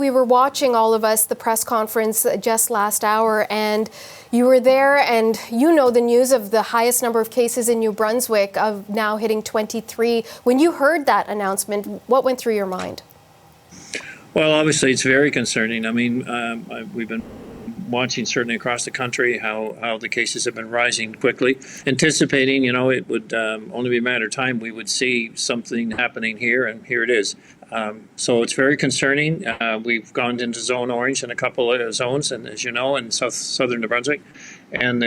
We were watching, all of us, the press conference just last hour, and you were there, and you know the news of the highest number of cases in New Brunswick, of now hitting 23. When you heard that announcement, what went through your mind? Well, obviously, it's very concerning. I mean, we've been watching certainly across the country how the cases have been rising quickly, anticipating, it would only be a matter of time we would see something happening here, and here it is. So it's very concerning. We've gone into zone orange in a couple of zones, and as you know, in southern New Brunswick, and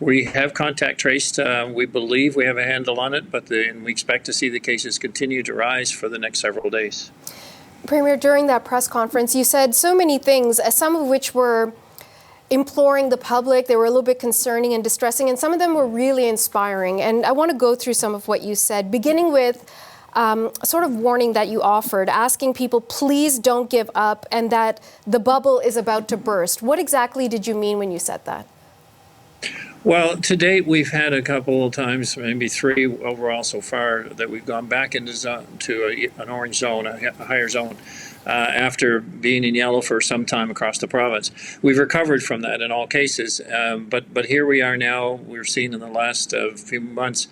we have contact traced. We believe we have a handle on it, and we expect to see the cases continue to rise for the next several days. Premier, during that press conference, you said so many things, some of which were imploring the public. They were a little bit concerning and distressing, and some of them were really inspiring. And I want to go through some of what you said, beginning with a sort of warning that you offered, asking people, please don't give up, and that the bubble is about to burst. What exactly did you mean when you said that? Well, to date, we've had a couple of times, maybe 3 overall so far, that we've gone back into an orange zone, a higher zone, after being in yellow for some time across the province. We've recovered from that in all cases, but here we are now. We've seen in the last few months,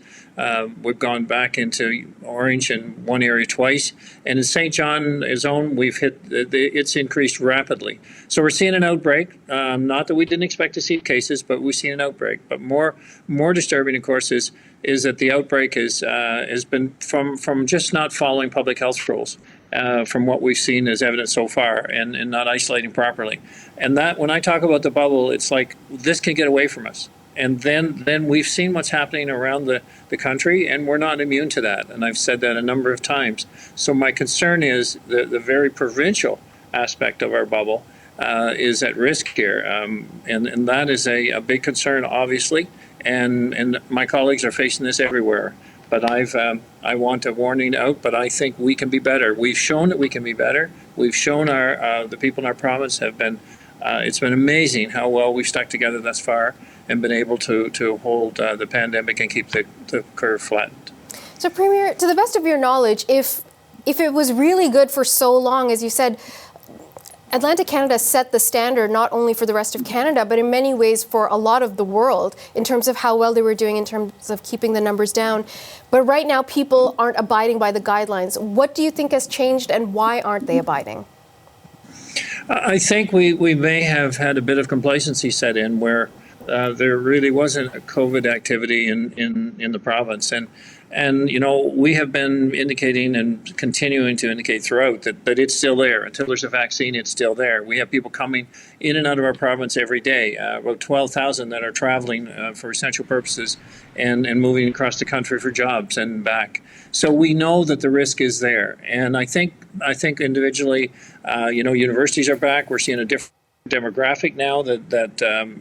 we've gone back into orange in one area twice, and in St. John zone, we've hit it's increased rapidly. So we're seeing an outbreak. Not that we didn't expect to see cases, but we've seen an outbreak. But more disturbing, of course, is that the outbreak has been from just not following public health rules. From what we've seen as evidence so far, and not isolating properly. And that, when I talk about the bubble, it's like this can get away from us. And then we've seen what's happening around the country, and we're not immune to that. And I've said that a number of times. So my concern is the very provincial aspect of our bubble is at risk here. And that is a big concern, obviously. And my colleagues are facing this everywhere. But I want a warning out, but I think we can be better. We've shown that we can be better. We've shown the people in our province have been, it's been amazing how well we've stuck together thus far and been able to hold the pandemic and keep the curve flattened. So, Premier, to the best of your knowledge, if it was really good for so long, as you said, Atlantic Canada set the standard not only for the rest of Canada, but in many ways for a lot of the world in terms of how well they were doing in terms of keeping the numbers down. But right now, people aren't abiding by the guidelines. What do you think has changed, and why aren't they abiding? I think we may have had a bit of complacency set in where there really wasn't a COVID activity in the province. And we have been indicating and continuing to indicate throughout that it's still there. Until there's a vaccine, it's still there. We have people coming in and out of our province every day, about 12,000 that are traveling for essential purposes and moving across the country for jobs and back. So we know that the risk is there. And I think individually, universities are back. We're seeing a different demographic now that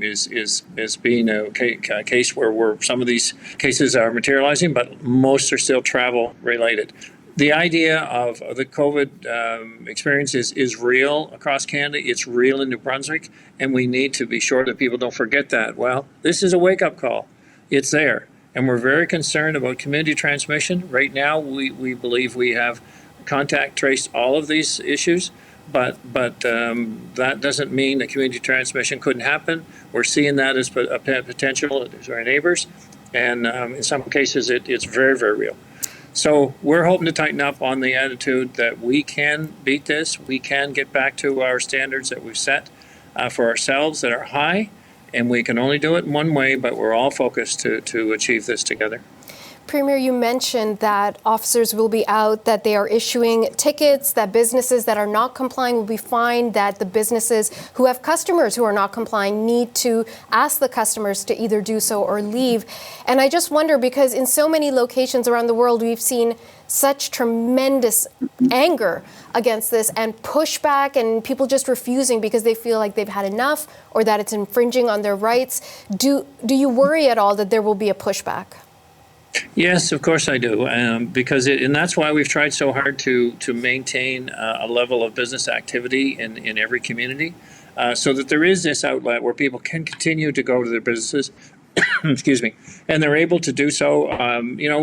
is being a case where some of these cases are materializing, but most are still travel related. The idea of the COVID experience is real across Canada. It's real in New Brunswick, and we need to be sure that people don't forget that. Well, this is a wake-up call. It's there, and we're very concerned about community transmission. Right now, we believe we have contact traced all of these issues. But that doesn't mean that community transmission couldn't happen. We're seeing that as a potential to our neighbors, and in some cases it's very, very real. So we're hoping to tighten up on the attitude that we can beat this. We can get back to our standards that we've set for ourselves that are high, and we can only do it in one way, but we're all focused to achieve this together. Premier, you mentioned that officers will be out, that they are issuing tickets, that businesses that are not complying will be fined, that the businesses who have customers who are not complying need to ask the customers to either do so or leave. And I just wonder, because in so many locations around the world, we've seen such tremendous anger against this and pushback, and people just refusing because they feel like they've had enough or that it's infringing on their rights. Do you worry at all that there will be a pushback? Yes, of course I do, because and that's why we've tried so hard to maintain a level of business activity in every community, so that there is this outlet where people can continue to go to their businesses, excuse me, and they're able to do so,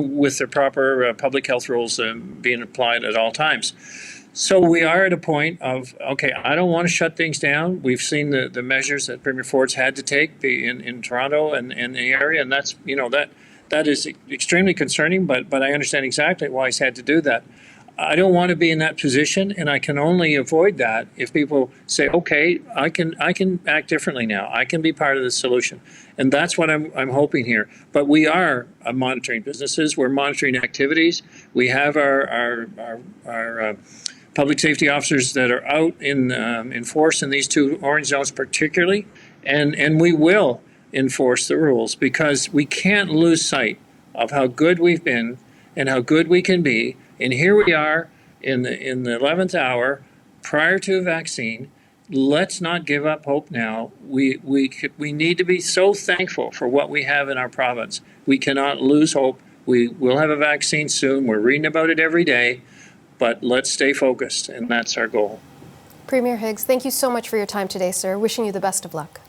with the proper public health rules being applied at all times. So we are at a point of, okay, I don't want to shut things down. We've seen the measures that Premier Ford's had to take in Toronto and the area, and that's, that is extremely concerning, but I understand exactly why he's had to do that. I don't want to be in that position, and I can only avoid that if people say, okay, I can act differently now. I can be part of the solution. And that's what I'm hoping here. But we are monitoring businesses. We're monitoring activities. We have our public safety officers that are out in force in these two orange zones particularly, and we will enforce the rules because we can't lose sight of how good we've been and how good we can be. And here we are in the 11th hour prior to a vaccine. Let's not give up hope now. We need to be so thankful for what we have in our province. We cannot lose hope. We will have a vaccine soon. We're reading about it every day. But let's stay focused, and that's our goal. Premier Higgs, thank you so much for your time today, sir. Wishing you the best of luck.